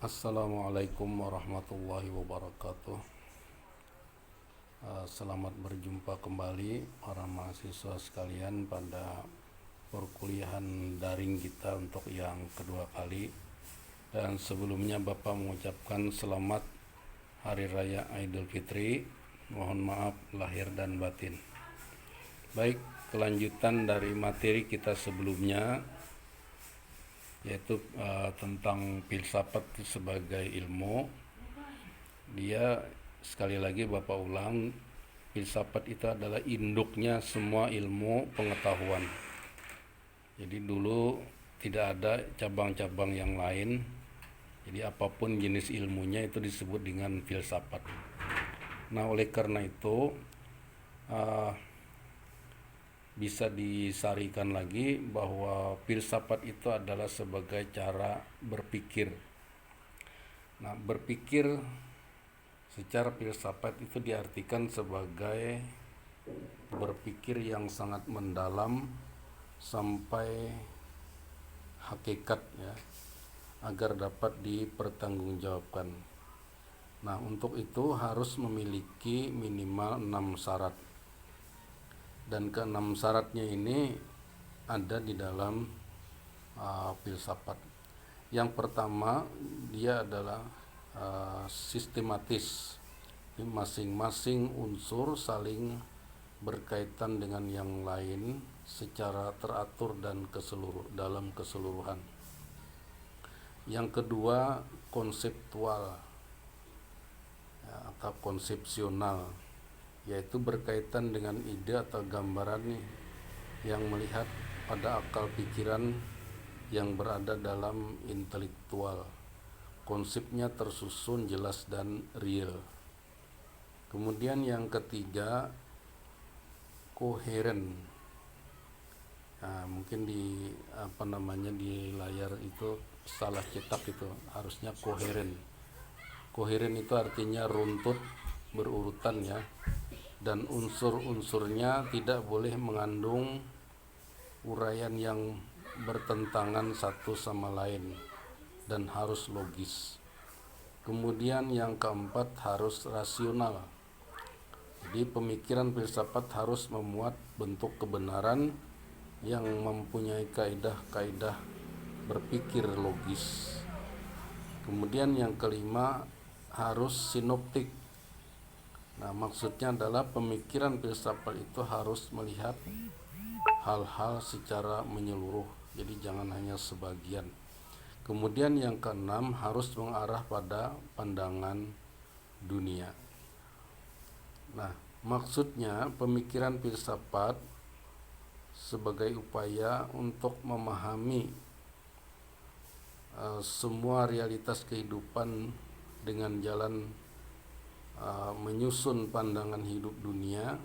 Assalamualaikum warahmatullahi wabarakatuh. Selamat berjumpa kembali para mahasiswa sekalian pada perkuliahan daring kita untuk yang kedua kali. Dan sebelumnya Bapak mengucapkan selamat Hari Raya Idul Fitri. Mohon maaf lahir dan batin. Baik, kelanjutan dari materi kita sebelumnya, yaitu tentang filsafat sebagai ilmu. Dia sekali lagi Bapak ulang, filsafat itu adalah induknya semua ilmu pengetahuan. Jadi dulu tidak ada cabang-cabang yang lain. Jadi apapun jenis ilmunya itu disebut dengan filsafat. Nah, oleh karena itu bisa disarikan lagi bahwa filsafat itu adalah sebagai cara berpikir. Nah, berpikir secara filsafat itu diartikan sebagai berpikir yang sangat mendalam sampai hakikat, ya, agar dapat dipertanggungjawabkan. Nah, untuk itu harus memiliki minimal 6 syarat. Dan ke-6 syaratnya ini ada di dalam filsafat. Yang pertama, dia adalah sistematis. Masing-masing unsur saling berkaitan dengan yang lain secara teratur dan dalam keseluruhan. Yang kedua, konseptual, ya, atau konsepsional, yaitu berkaitan dengan ide atau gambaran yang melihat pada akal pikiran yang berada dalam intelektual. Konsepnya tersusun, jelas, dan real. Kemudian yang ketiga, koheren. Nah, mungkin di layar itu salah cetak, itu harusnya koheren. Koheren itu artinya runtut, berurutan, ya. Dan unsur-unsurnya tidak boleh mengandung uraian yang bertentangan satu sama lain dan harus logis. Kemudian yang keempat, harus rasional. Jadi pemikiran filsafat harus memuat bentuk kebenaran yang mempunyai kaidah-kaidah berpikir logis. Kemudian yang kelima, harus sinoptik. Nah, maksudnya adalah pemikiran filsafat itu harus melihat hal-hal secara menyeluruh, jadi jangan hanya sebagian. Kemudian yang keenam, harus mengarah pada pandangan dunia. Nah, maksudnya pemikiran filsafat sebagai upaya untuk memahami semua realitas kehidupan dengan jalan menyusun pandangan hidup dunia,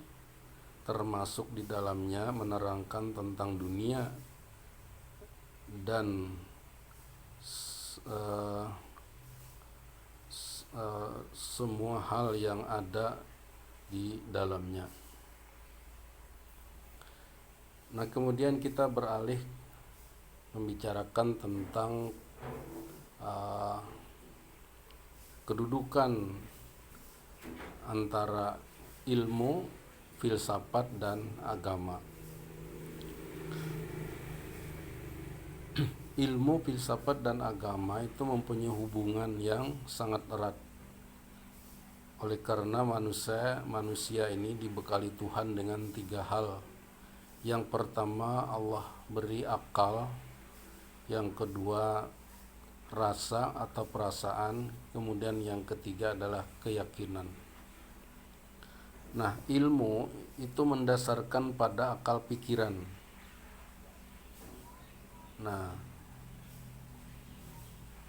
termasuk di dalamnya menerangkan tentang dunia dan semua hal yang ada di dalamnya. Nah, kemudian kita beralih membicarakan tentang kedudukan antara ilmu, filsafat, dan agama. Ilmu, filsafat, dan agama itu mempunyai hubungan yang sangat erat. Oleh karena manusia ini dibekali Tuhan dengan 3 hal. Yang pertama, Allah beri akal. Yang kedua, rasa atau perasaan. Kemudian yang ketiga adalah keyakinan. Nah, ilmu itu mendasarkan pada akal pikiran. Nah,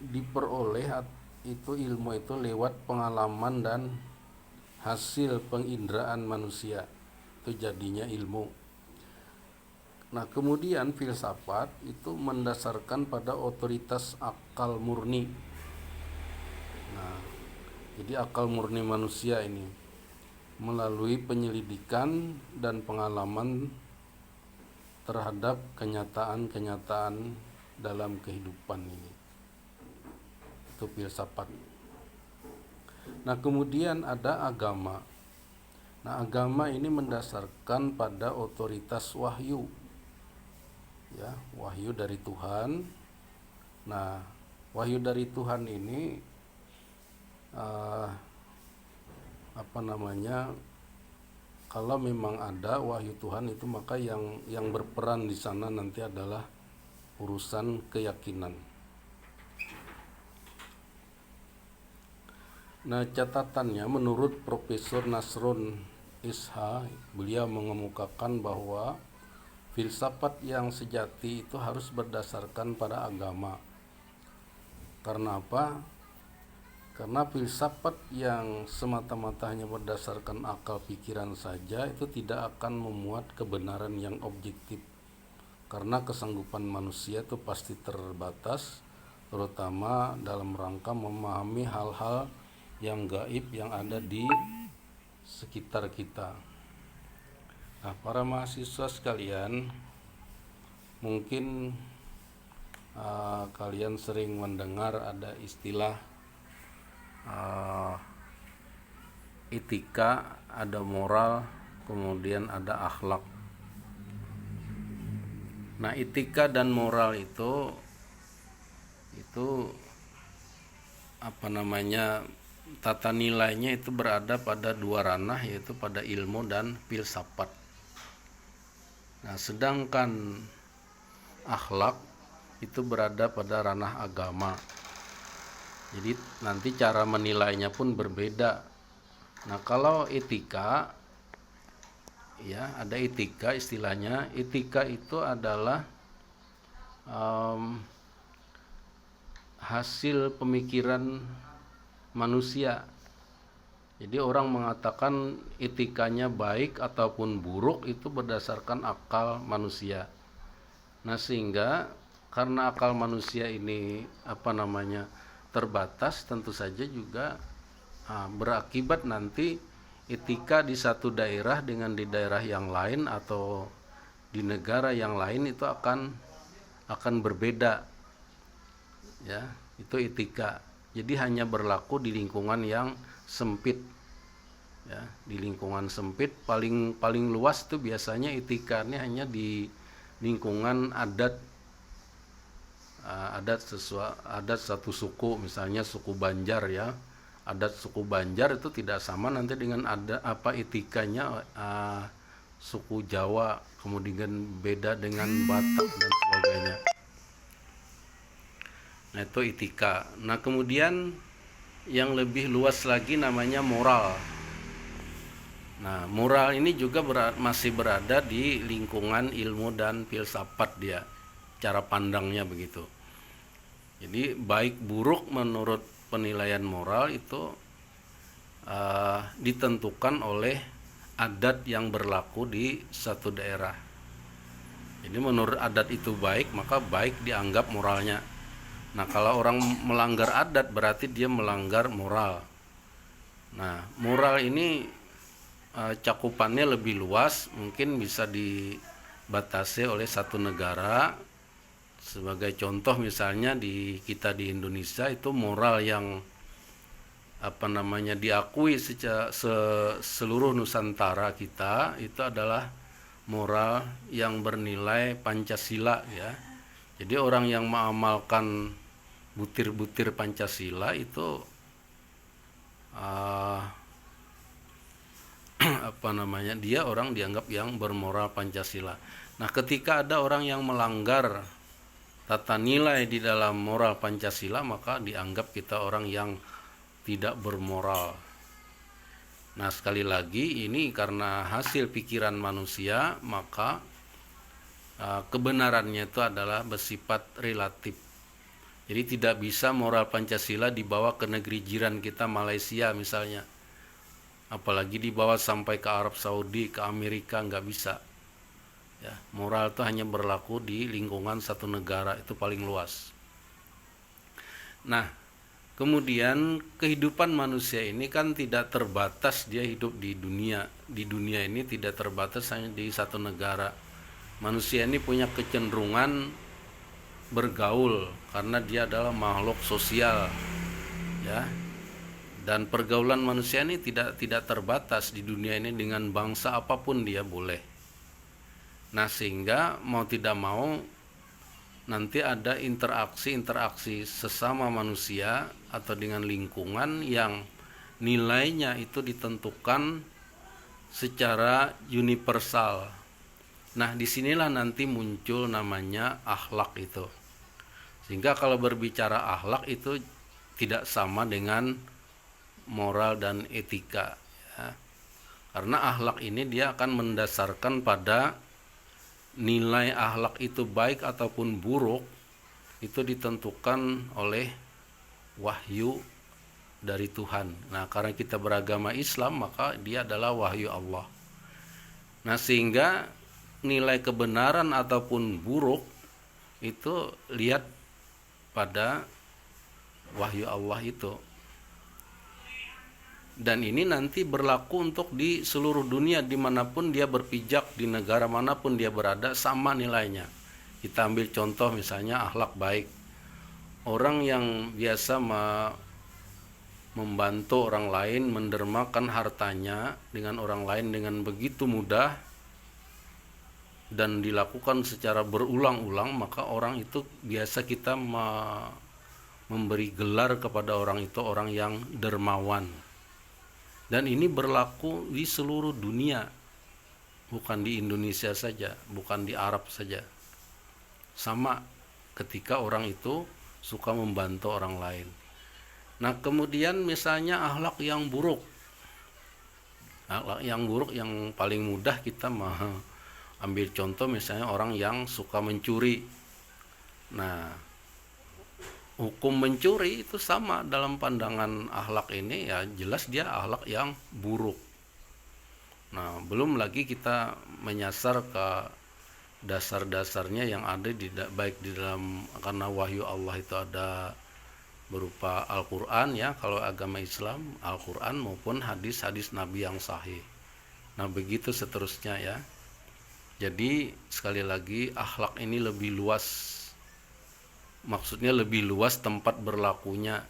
diperoleh itu ilmu itu lewat pengalaman dan hasil penginderaan manusia. Itu jadinya ilmu. Nah, kemudian filsafat itu mendasarkan pada otoritas akal murni. Nah, jadi akal murni manusia ini melalui penyelidikan dan pengalaman terhadap kenyataan-kenyataan dalam kehidupan ini. itu filsafat. Nah, kemudian ada agama. Nah, agama ini mendasarkan pada otoritas wahyu. Ya, wahyu dari Tuhan. Nah, wahyu dari Tuhan ini kalau memang ada wahyu Tuhan itu, maka yang berperan di sana nanti adalah urusan keyakinan. Nah, catatannya menurut Profesor Nasrun Isha, beliau mengemukakan bahwa filsafat yang sejati itu harus berdasarkan pada agama. Karena apa? Karena filsafat yang semata-mata hanya berdasarkan akal pikiran saja itu tidak akan memuat kebenaran yang objektif. Karena kesanggupan manusia itu pasti terbatas, terutama dalam rangka memahami hal-hal yang gaib yang ada di sekitar kita. Nah, para mahasiswa sekalian, mungkin kalian sering mendengar ada istilah etika, ada moral, kemudian ada akhlak. Nah, etika dan moral itu tata nilainya itu berada pada dua ranah, yaitu pada ilmu dan filsafat. Nah, sedangkan akhlak itu berada pada ranah agama. Jadi nanti cara menilainya pun berbeda. Nah, kalau etika, ya ada etika istilahnya. Etika itu adalah hasil pemikiran manusia. Jadi orang mengatakan etikanya baik ataupun buruk itu berdasarkan akal manusia. Nah, sehingga karena akal manusia ini terbatas, tentu saja juga berakibat nanti etika di satu daerah dengan di daerah yang lain atau di negara yang lain itu akan berbeda. Ya, itu etika. Jadi hanya berlaku di lingkungan yang sempit. Ya, di lingkungan sempit paling luas itu biasanya etikanya hanya di lingkungan adat satu suku, misalnya suku Banjar ya. Adat suku Banjar itu tidak sama nanti dengan etikanya suku Jawa, kemudian beda dengan Batak dan sebagainya. Nah, itu etika. Nah, kemudian yang lebih luas lagi namanya moral. Nah, moral ini juga masih berada di lingkungan ilmu dan filsafat dia. Cara pandangnya begitu. Jadi baik buruk menurut penilaian moral itu ditentukan oleh adat yang berlaku di satu daerah. Jadi menurut adat itu baik, maka baik dianggap moralnya. Nah, kalau orang melanggar adat berarti dia melanggar moral. Nah, moral ini cakupannya lebih luas, mungkin bisa dibatasi oleh satu negara. Sebagai contoh misalnya kita di Indonesia itu moral yang diakui seluruh Nusantara kita itu adalah moral yang bernilai Pancasila ya. Jadi orang yang mengamalkan butir-butir Pancasila itu dia orang dianggap yang bermoral Pancasila. Nah, ketika ada orang yang melanggar tata nilai di dalam moral Pancasila, maka dianggap kita orang yang tidak bermoral. Nah, sekali lagi ini karena hasil pikiran manusia, maka kebenarannya itu adalah bersifat relatif. Jadi tidak bisa moral Pancasila dibawa ke negeri jiran kita Malaysia misalnya. Apalagi dibawa sampai ke Arab Saudi, ke Amerika, nggak bisa. Ya, moral itu hanya berlaku di lingkungan satu negara, itu paling luas. Nah, kemudian kehidupan manusia ini kan tidak terbatas dia hidup di dunia. Di dunia ini tidak terbatas hanya di satu negara. Manusia ini punya kecenderungan bergaul karena dia adalah makhluk sosial. ya. Dan pergaulan manusia ini tidak terbatas di dunia ini, dengan bangsa apapun dia boleh. Nah, sehingga mau tidak mau nanti ada interaksi sesama manusia atau dengan lingkungan yang nilainya itu ditentukan secara universal. Nah, disinilah nanti muncul namanya akhlak itu. Sehingga kalau berbicara akhlak itu tidak sama dengan moral dan etika, ya. Karena akhlak ini dia akan mendasarkan pada nilai akhlak itu baik ataupun buruk, itu ditentukan oleh wahyu dari Tuhan. Nah, karena kita beragama Islam, maka dia adalah wahyu Allah. Nah, sehingga nilai kebenaran ataupun buruk itu lihat pada wahyu Allah itu. Dan ini nanti berlaku untuk di seluruh dunia, dimanapun dia berpijak, di negara manapun dia berada, sama nilainya. Kita ambil contoh misalnya akhlak baik. Orang yang biasa membantu orang lain, mendermakan hartanya dengan orang lain dengan begitu mudah dan dilakukan secara berulang-ulang, maka orang itu biasa kita memberi gelar kepada orang itu orang yang dermawan. Dan ini berlaku di seluruh dunia, bukan di Indonesia saja, bukan di Arab saja. Sama ketika orang itu suka membantu orang lain. Nah, kemudian misalnya akhlak yang buruk. Akhlak yang buruk yang paling mudah kita ambil contoh misalnya orang yang suka mencuri. Nah, hukum mencuri itu sama dalam pandangan akhlak ini, ya jelas dia akhlak yang buruk. Nah, belum lagi kita menyasar ke dasar-dasarnya yang ada baik di dalam, karena wahyu Allah itu ada berupa Al-Quran, ya, kalau agama Islam Al-Quran maupun hadis-hadis Nabi yang sahih. Nah, begitu seterusnya, ya. Jadi sekali lagi akhlak ini lebih luas. Maksudnya lebih luas tempat berlakunya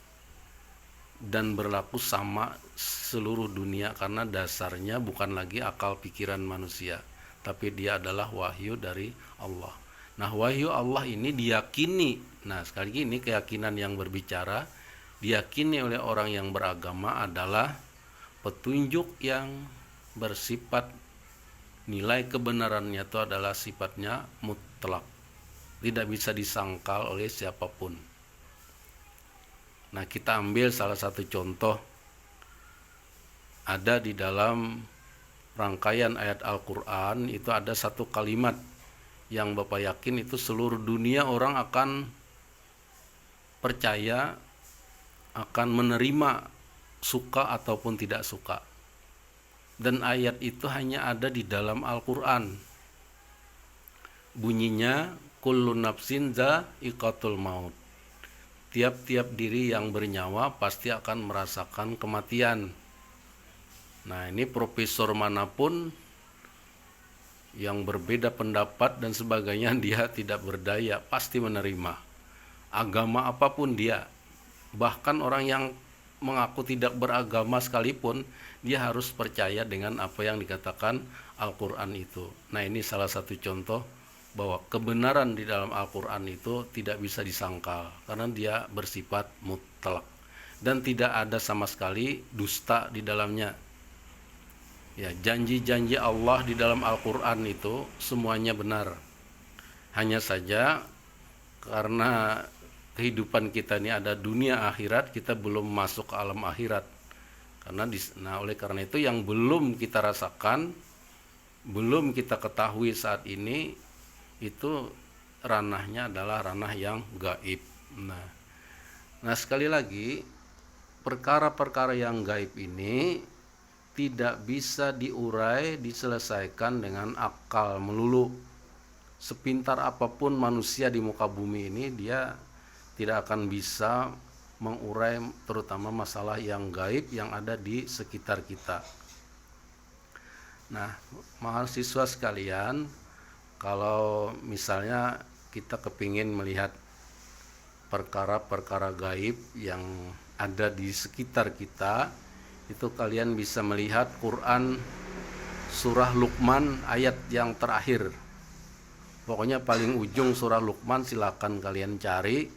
dan berlaku sama seluruh dunia, karena dasarnya bukan lagi akal pikiran manusia, tapi dia adalah wahyu dari Allah. Nah, wahyu Allah ini diyakini. Nah, sekali lagi ini keyakinan yang berbicara, diyakini oleh orang yang beragama adalah petunjuk yang bersifat nilai kebenarannya itu adalah sifatnya mutlak, tidak bisa disangkal oleh siapapun. Nah, kita ambil salah satu contoh, ada di dalam rangkaian ayat Al-Quran itu ada satu kalimat yang Bapak yakin itu seluruh dunia orang akan percaya, akan menerima, suka ataupun tidak suka. Dan ayat itu hanya ada di dalam Al-Quran. Bunyinya kullu nafsin dha'iqatul maut. Tiap-tiap diri yang bernyawa pasti akan merasakan kematian. Nah, ini profesor manapun yang berbeda pendapat dan sebagainya, dia tidak berdaya, pasti menerima. Agama apapun dia, bahkan orang yang mengaku tidak beragama sekalipun, dia harus percaya dengan apa yang dikatakan Al-Quran itu. Nah, ini salah satu contoh bahwa kebenaran di dalam Al-Quran itu tidak bisa disangkal, karena dia bersifat mutlak dan tidak ada sama sekali dusta di dalamnya. Ya, janji-janji Allah di dalam Al-Quran itu semuanya benar. Hanya saja karena kehidupan kita ini ada dunia akhirat, kita belum masuk ke alam akhirat. Nah, oleh karena itu yang belum kita rasakan, belum kita ketahui saat ini, itu ranahnya adalah ranah yang gaib. Nah, sekali lagi, perkara-perkara yang gaib ini tidak bisa diurai, diselesaikan dengan akal melulu. Sepintar apapun manusia di muka bumi ini, dia tidak akan bisa mengurai terutama masalah yang gaib yang ada di sekitar kita. Nah, mahasiswa sekalian, kalau misalnya kita kepingin melihat perkara-perkara gaib yang ada di sekitar kita, itu kalian bisa melihat Quran surah Luqman ayat yang terakhir. Pokoknya paling ujung surah Luqman, silakan kalian cari,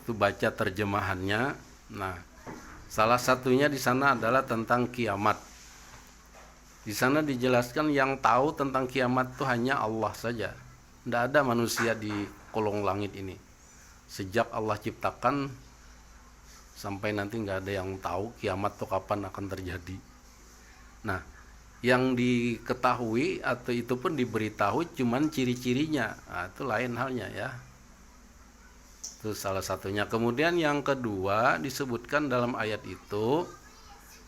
itu baca terjemahannya. Nah, salah satunya di sana adalah tentang kiamat. Di sana dijelaskan yang tahu tentang kiamat itu hanya Allah saja. Tidak ada manusia di kolong langit ini. Sejak Allah ciptakan sampai nanti nggak ada yang tahu kiamat itu kapan akan terjadi. Nah, yang diketahui atau itu pun diberitahu cuman ciri-cirinya. Nah, itu lain halnya ya. Itu salah satunya. Kemudian yang kedua disebutkan dalam ayat itu,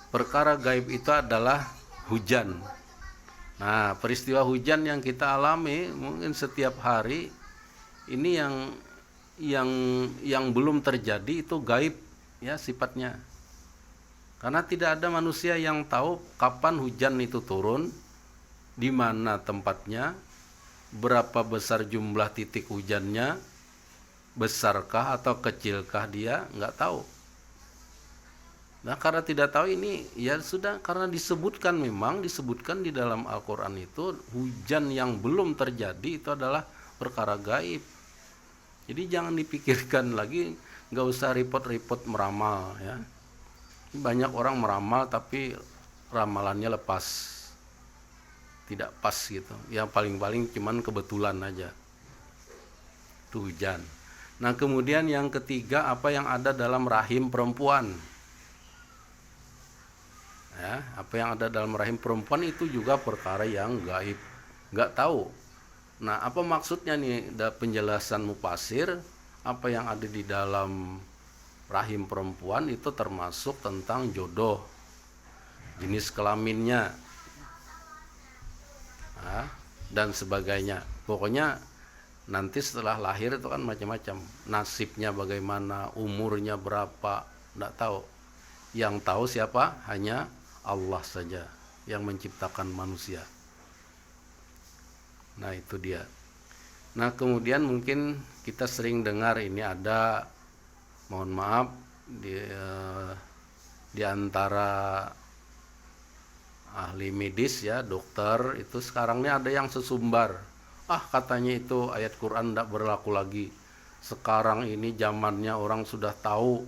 perkara gaib itu adalah hujan. Nah, peristiwa hujan yang kita alami mungkin setiap hari ini yang belum terjadi itu gaib ya sifatnya. Karena tidak ada manusia yang tahu kapan hujan itu turun, di mana tempatnya, berapa besar jumlah titik hujannya, besarkah atau kecilkah dia, nggak tahu. Nah, karena tidak tahu ini ya sudah, karena disebutkan di dalam Al-Qur'an itu hujan yang belum terjadi itu adalah perkara gaib. Jadi jangan dipikirkan lagi, nggak usah repot-repot meramal ya. Banyak orang meramal tapi ramalannya lepas, tidak pas gitu. Yang paling-paling cuman kebetulan aja. Itu hujan. Nah, kemudian yang ketiga, apa yang ada dalam rahim perempuan. Ya, apa yang ada dalam rahim perempuan itu juga perkara yang gaib, nggak tahu. Nah, apa maksudnya nih penjelasan mufasir, apa yang ada di dalam rahim perempuan itu termasuk tentang jodoh, jenis kelaminnya, dan sebagainya. Pokoknya nanti setelah lahir itu kan macam-macam, nasibnya bagaimana, umurnya berapa, nggak tahu. Yang tahu siapa? Hanya Allah saja yang menciptakan manusia. Nah, itu dia. Nah, kemudian mungkin kita sering dengar ini ada, mohon maaf, di antara ahli medis ya, dokter itu sekarang ini ada yang sesumbar. Katanya itu ayat Quran tidak berlaku lagi. Sekarang ini zamannya orang sudah tahu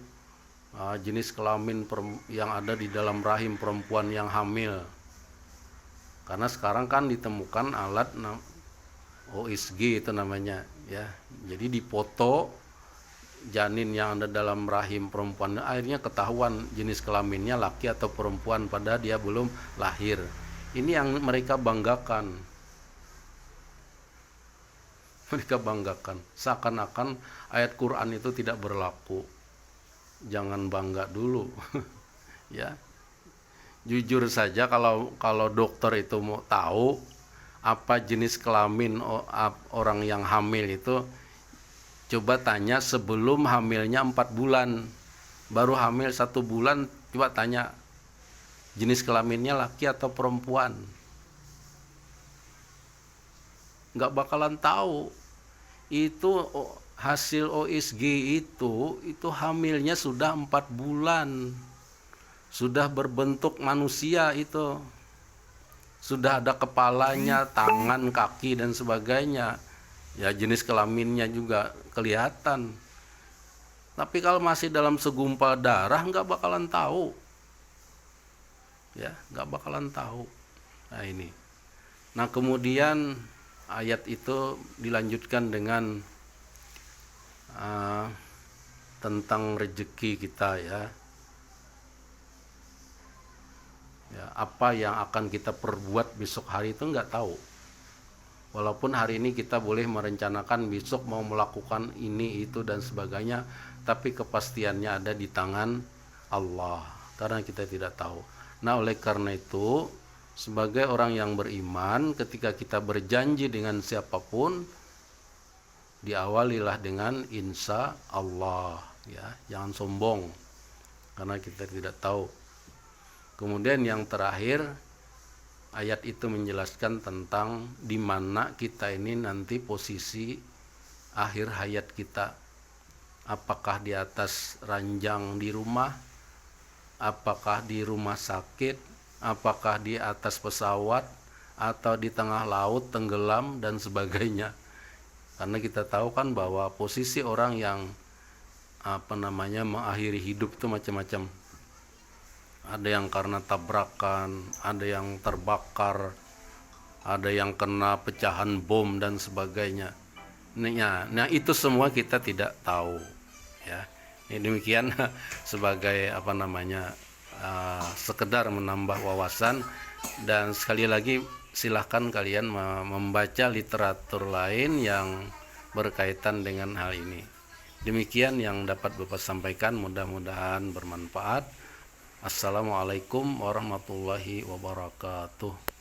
jenis kelamin yang ada di dalam rahim perempuan yang hamil. Karena sekarang kan ditemukan alat OSG itu namanya ya. Jadi dipoto janin yang ada dalam rahim perempuan, akhirnya ketahuan jenis kelaminnya laki atau perempuan padahal dia belum lahir. Ini yang mereka banggakan. Mereka banggakan seakan-akan ayat Quran itu tidak berlaku. Jangan bangga dulu. Ya. Jujur saja kalau dokter itu mau tahu apa jenis kelamin orang yang hamil itu, coba tanya sebelum hamilnya 4 bulan. Baru hamil 1 bulan, coba tanya jenis kelaminnya laki atau perempuan. Nggak bakalan tahu. Itu hasil OSG itu hamilnya sudah 4 bulan. Sudah berbentuk manusia itu. Sudah ada kepalanya, tangan, kaki dan sebagainya. Ya, jenis kelaminnya juga kelihatan. Tapi kalau masih dalam segumpal darah nggak bakalan tahu. Ya, nggak bakalan tahu. Nah, ini. Nah, kemudian ayat itu dilanjutkan dengan tentang rezeki kita ya. Ya, apa yang akan kita perbuat besok hari itu nggak tahu. Walaupun hari ini kita boleh merencanakan besok mau melakukan ini, itu dan sebagainya, tapi kepastiannya ada di tangan Allah, karena kita tidak tahu. Nah, oleh karena itu, sebagai orang yang beriman, ketika kita berjanji dengan siapapun, diawalilah dengan insya Allah, ya, jangan sombong, karena kita tidak tahu. Kemudian yang terakhir, ayat itu menjelaskan tentang di mana kita ini nanti posisi akhir hayat kita. Apakah di atas ranjang di rumah apakah di rumah sakit, apakah di atas pesawat, atau di tengah laut tenggelam dan sebagainya. Karena kita tahu kan bahwa posisi orang yang mengakhiri hidup itu macam-macam. Ada yang karena tabrakan, ada yang terbakar, ada yang kena pecahan bom dan sebagainya. Nah, itu semua kita tidak tahu, ya. Ini demikian sebagai sekedar menambah wawasan. Dan sekali lagi silahkan kalian membaca literatur lain yang berkaitan dengan hal ini. Demikian yang dapat Bapak sampaikan, mudah-mudahan bermanfaat. Assalamualaikum warahmatullahi wabarakatuh.